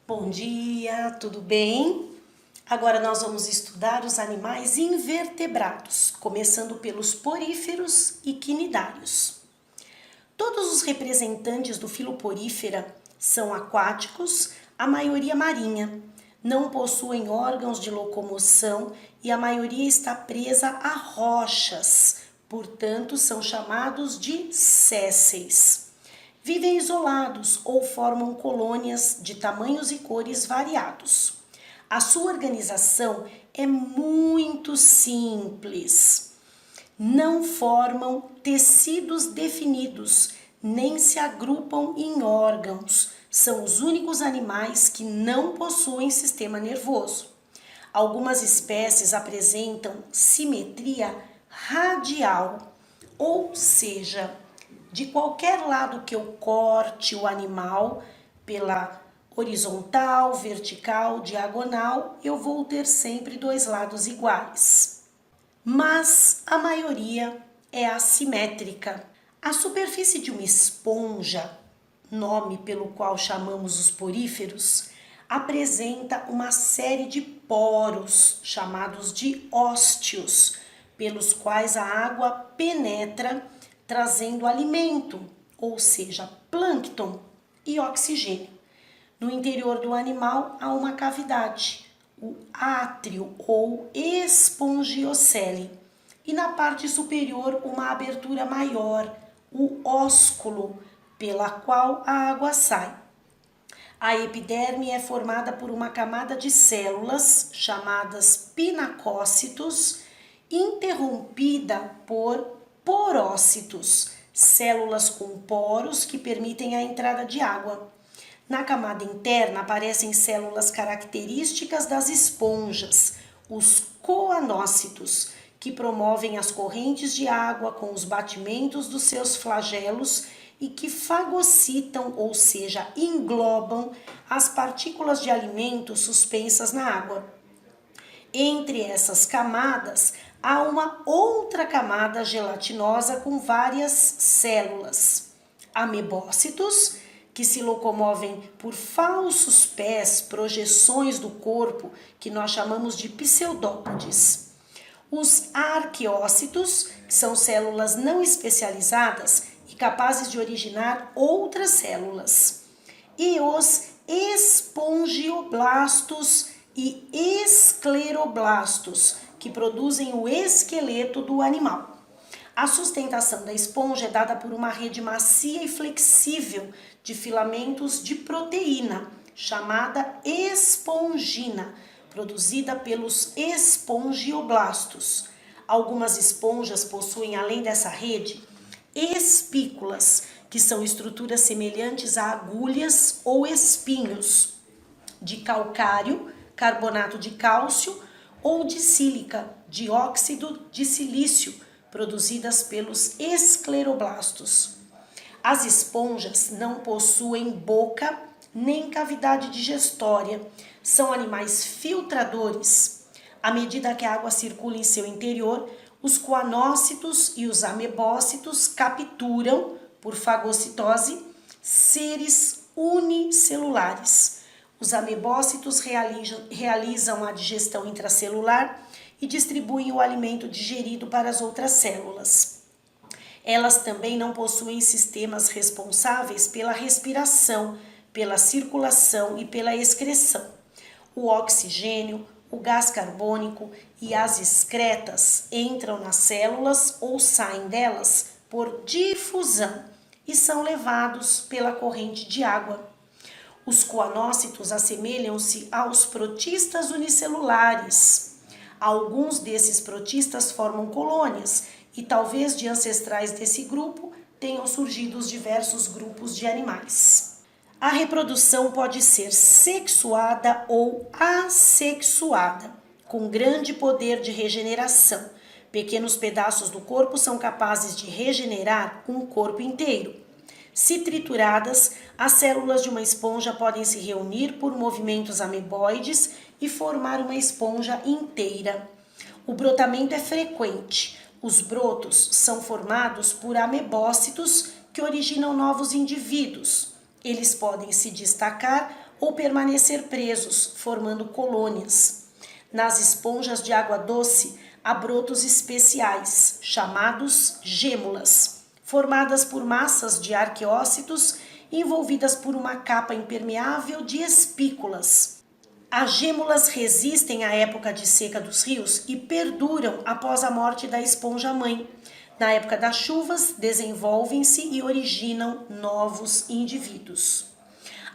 Bom dia, tudo bem? Agora nós vamos estudar os animais invertebrados, começando pelos poríferos e quinidários. Todos os representantes do filo Porífera são aquáticos, a maioria marinha. Não possuem órgãos de locomoção e a maioria está presa a rochas, portanto são chamados de sésseis. Vivem isolados ou formam colônias de tamanhos e cores variados. A sua organização é muito simples. Não formam tecidos definidos, nem se agrupam em órgãos. São os únicos animais que não possuem sistema nervoso. Algumas espécies apresentam simetria radial, ou seja, de qualquer lado que eu corte o animal, pela horizontal, vertical, diagonal, eu vou ter sempre dois lados iguais. Mas a maioria é assimétrica. A superfície de uma esponja, nome pelo qual chamamos os poríferos, apresenta uma série de poros, chamados de ósteos, pelos quais a água penetra, trazendo alimento, ou seja, plâncton e oxigênio. No interior do animal há uma cavidade, o átrio ou espongiocele, e na parte superior uma abertura maior, o ósculo, pela qual a água sai. A epiderme é formada por uma camada de células, chamadas pinacócitos, interrompida por porócitos, células com poros que permitem a entrada de água. Na camada interna aparecem células características das esponjas, os coanócitos, que promovem as correntes de água com os batimentos dos seus flagelos e que fagocitam, ou seja, englobam as partículas de alimento suspensas na água. Entre essas camadas, há uma outra camada gelatinosa com várias células. Amebócitos, que se locomovem por falsos pés, projeções do corpo, que nós chamamos de pseudópodes. Os arqueócitos, que são células não especializadas e capazes de originar outras células. E os espongioblastos e escleroblastos, que produzem o esqueleto do animal. A sustentação da esponja é dada por uma rede macia e flexível de filamentos de proteína, chamada espongina, produzida pelos espongioblastos. Algumas esponjas possuem, além dessa rede, espículas, que são estruturas semelhantes a agulhas ou espinhos, de calcário, carbonato de cálcio, ou de sílica, dióxido de silício, produzidas pelos escleroblastos. As esponjas não possuem boca nem cavidade digestória, são animais filtradores. À medida que a água circula em seu interior, os coanócitos e os amebócitos capturam, por fagocitose, seres unicelulares. Os amebócitos realizam a digestão intracelular e distribuem o alimento digerido para as outras células. Elas também não possuem sistemas responsáveis pela respiração, pela circulação e pela excreção. O oxigênio, o gás carbônico e as excretas entram nas células ou saem delas por difusão e são levados pela corrente de água. Os coanócitos assemelham-se aos protistas unicelulares. Alguns desses protistas formam colônias e talvez de ancestrais desse grupo tenham surgido os diversos grupos de animais. A reprodução pode ser sexuada ou assexuada, com grande poder de regeneração. Pequenos pedaços do corpo são capazes de regenerar um corpo inteiro. Se trituradas, as células de uma esponja podem se reunir por movimentos ameboides e formar uma esponja inteira. O brotamento é frequente. Os brotos são formados por amebócitos que originam novos indivíduos. Eles podem se destacar ou permanecer presos, formando colônias. Nas esponjas de água doce, há brotos especiais, chamados gêmulas, formadas por massas de arqueócitos envolvidas por uma capa impermeável de espículas. As gêmulas resistem à época de seca dos rios e perduram após a morte da esponja-mãe. Na época das chuvas, desenvolvem-se e originam novos indivíduos.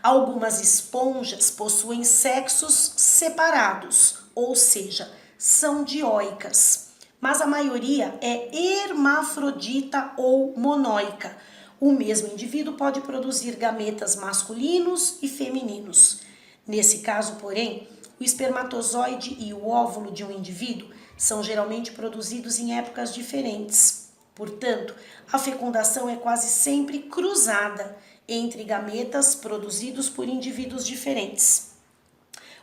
Algumas esponjas possuem sexos separados, ou seja, são dioicas, mas a maioria é hermafrodita ou monóica. O mesmo indivíduo pode produzir gametas masculinos e femininos. Nesse caso, porém, o espermatozoide e o óvulo de um indivíduo são geralmente produzidos em épocas diferentes. Portanto, a fecundação é quase sempre cruzada entre gametas produzidos por indivíduos diferentes.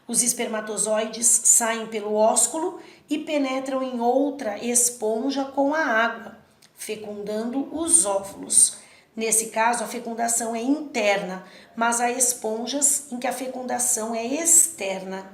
Os espermatozoides saem pelo ósculo e penetram em outra esponja com a água, fecundando os óvulos. Nesse caso, a fecundação é interna, mas há esponjas em que a fecundação é externa.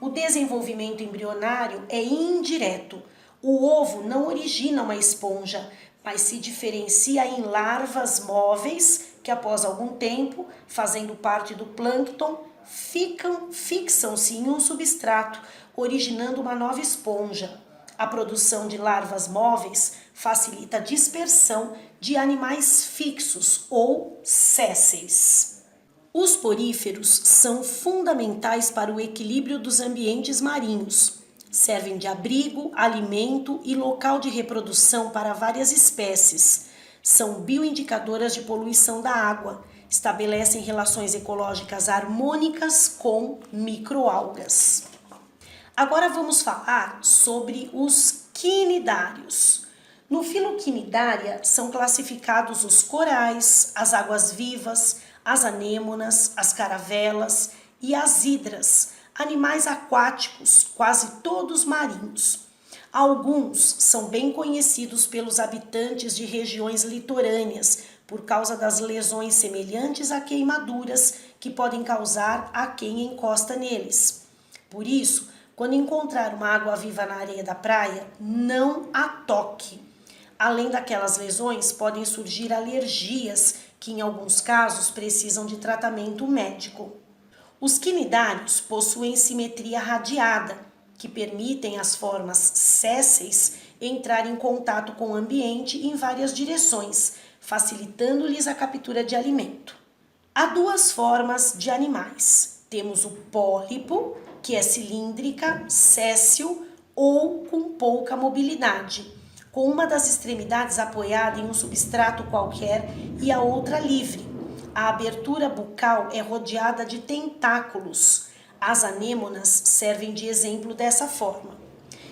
O desenvolvimento embrionário é indireto. O ovo não origina uma esponja, mas se diferencia em larvas móveis que, após algum tempo, fazendo parte do plâncton, fixam-se em um substrato, originando uma nova esponja. A produção de larvas móveis facilita a dispersão de animais fixos ou sésseis. Os poríferos são fundamentais para o equilíbrio dos ambientes marinhos. Servem de abrigo, alimento e local de reprodução para várias espécies. São bioindicadoras de poluição da água. Estabelecem relações ecológicas harmônicas com microalgas. Agora vamos falar sobre os quinidários. No filo Quinidária são classificados os corais, as águas-vivas, as anêmonas, as caravelas e as hidras, animais aquáticos, quase todos marinhos. Alguns são bem conhecidos pelos habitantes de regiões litorâneas, por causa das lesões semelhantes a queimaduras que podem causar a quem encosta neles. Por isso, quando encontrar uma água-viva na areia da praia, não a toque. Além daquelas lesões, podem surgir alergias que, em alguns casos, precisam de tratamento médico. Os quinidários possuem simetria radiada, que permitem às formas sésseis entrar em contato com o ambiente em várias direções, facilitando-lhes a captura de alimento. Há duas formas de animais. Temos o pólipo, que é cilíndrica, séssil ou com pouca mobilidade, com uma das extremidades apoiada em um substrato qualquer e a outra livre. A abertura bucal é rodeada de tentáculos. As anêmonas servem de exemplo dessa forma.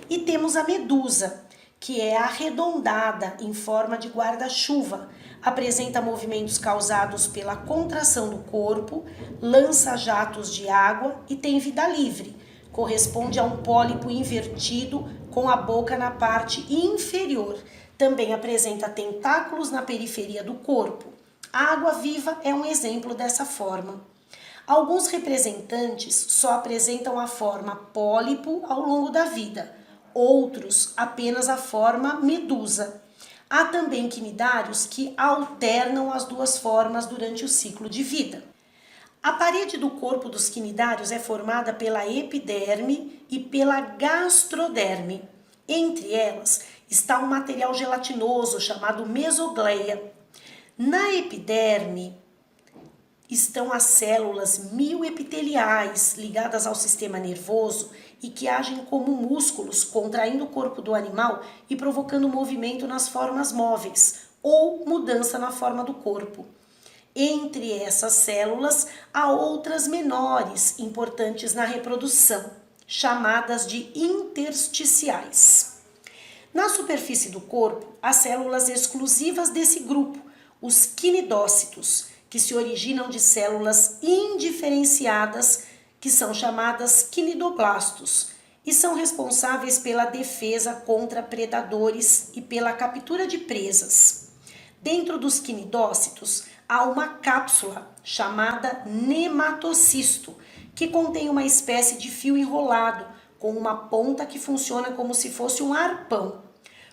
E temos a medusa, que é arredondada em forma de guarda-chuva, apresenta movimentos causados pela contração do corpo, lança jatos de água e tem vida livre. Corresponde a um pólipo invertido com a boca na parte inferior. Também apresenta tentáculos na periferia do corpo. A água-viva é um exemplo dessa forma. Alguns representantes só apresentam a forma pólipo ao longo da vida, outros apenas a forma medusa. Há também quinidários que alternam as duas formas durante o ciclo de vida. A parede do corpo dos quinidários é formada pela epiderme e pela gastroderme. Entre elas está um material gelatinoso chamado mesogleia. Na epiderme estão as células mioepiteliais ligadas ao sistema nervoso e que agem como músculos, contraindo o corpo do animal e provocando movimento nas formas móveis ou mudança na forma do corpo. Entre essas células há outras menores importantes na reprodução, chamadas de intersticiais. Na superfície do corpo, há células exclusivas desse grupo, os quinidócitos, que se originam de células indiferenciadas, que são chamadas quinidoblastos, e são responsáveis pela defesa contra predadores e pela captura de presas. Dentro dos quinidócitos há uma cápsula chamada nematocisto, que contém uma espécie de fio enrolado, com uma ponta que funciona como se fosse um arpão.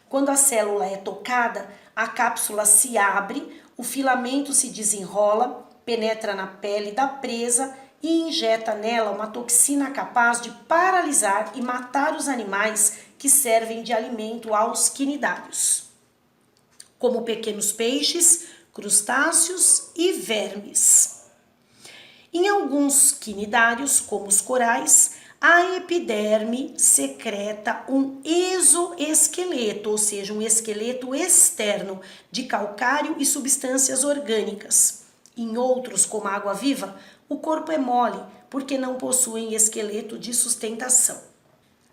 Quando a célula é tocada, a cápsula se abre, o filamento se desenrola, penetra na pele da presa e injeta nela uma toxina capaz de paralisar e matar os animais que servem de alimento aos quinidários, como pequenos peixes, crustáceos e vermes. Em alguns quinidários, como os corais, a epiderme secreta um exoesqueleto, ou seja, um esqueleto externo de calcário e substâncias orgânicas. Em outros, como a água-viva, o corpo é mole, porque não possuem esqueleto de sustentação.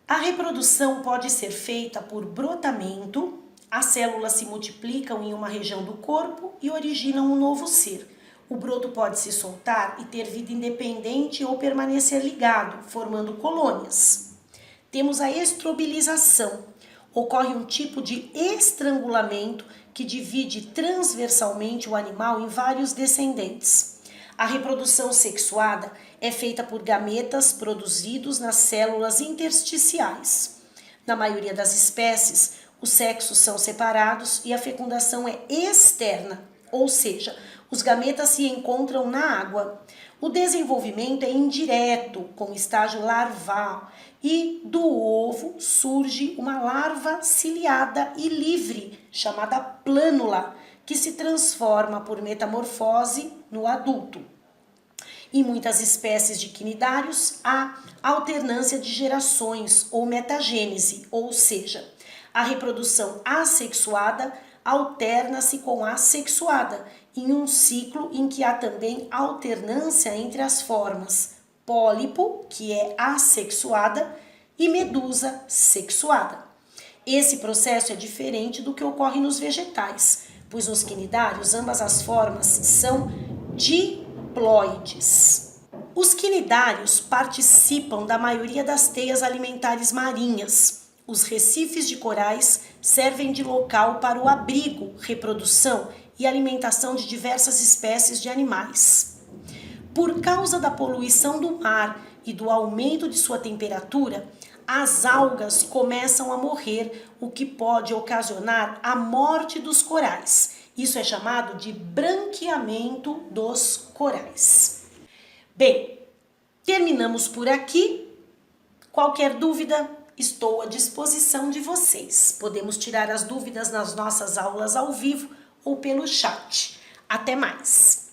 A reprodução pode ser feita por brotamento. As células se multiplicam em uma região do corpo e originam um novo ser. O broto pode se soltar e ter vida independente ou permanecer ligado, formando colônias. Temos a estrobilização. Ocorre um tipo de estrangulamento que divide transversalmente o animal em vários descendentes. A reprodução sexuada é feita por gametas produzidos nas células intersticiais. Na maioria das espécies, os sexos são separados e a fecundação é externa, ou seja, os gametas se encontram na água. O desenvolvimento é indireto, com estágio larval, e do ovo surge uma larva ciliada e livre, chamada plânula, que se transforma por metamorfose no adulto. Em muitas espécies de quinidários, há alternância de gerações ou metagênese, ou seja, a reprodução assexuada alterna-se com a sexuada, em um ciclo em que há também alternância entre as formas pólipo, que é assexuada, e medusa sexuada. Esse processo é diferente do que ocorre nos vegetais, pois nos quinidários ambas as formas são diploides. Os quinidários participam da maioria das teias alimentares marinhas. Os recifes de corais servem de local para o abrigo, reprodução e alimentação de diversas espécies de animais. Por causa da poluição do mar e do aumento de sua temperatura, as algas começam a morrer, o que pode ocasionar a morte dos corais. Isso é chamado de branqueamento dos corais. Bem, terminamos por aqui. Qualquer dúvida, estou à disposição de vocês. Podemos tirar as dúvidas nas nossas aulas ao vivo ou pelo chat. Até mais!